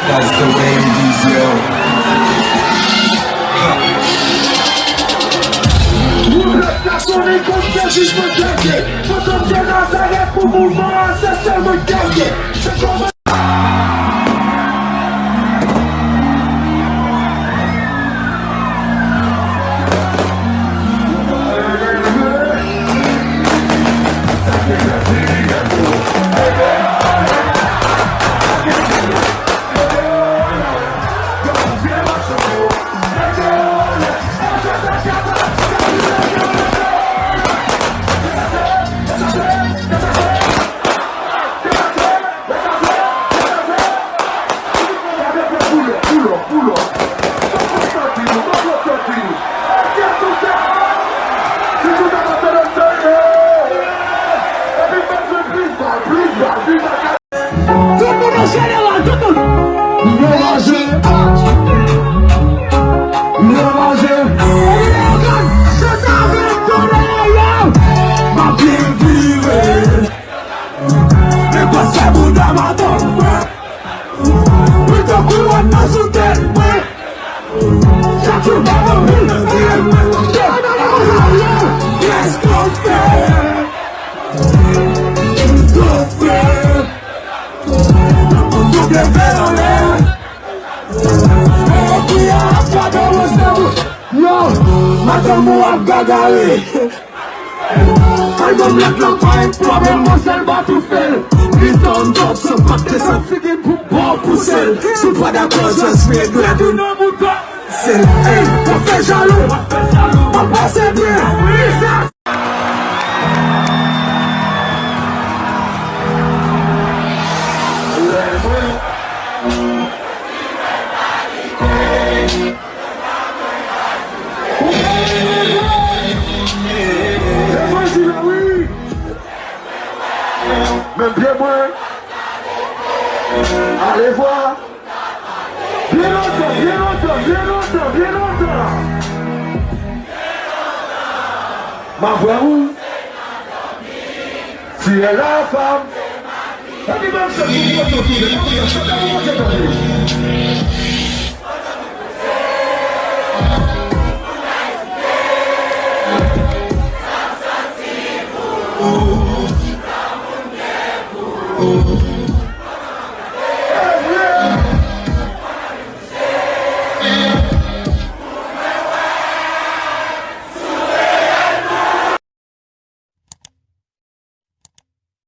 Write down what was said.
That's the way it is, yo. Sonner comme ça, je me gagne. Faut comme bien Nazareth pour mouvement, ça me gagne. C'est comme Album let la pain, problem moi seul va tout faire. Return top, se pacte sans figuer pour bon pousser. Si pas d'accord, je suis glad ou non bouton. C'est hey, on fait jaloux, on passe bien. Même bien moins. Allez voir. Bien longtemps, bien longtemps, bien longtemps, bien longtemps. Ma voix où? Tu es la femme.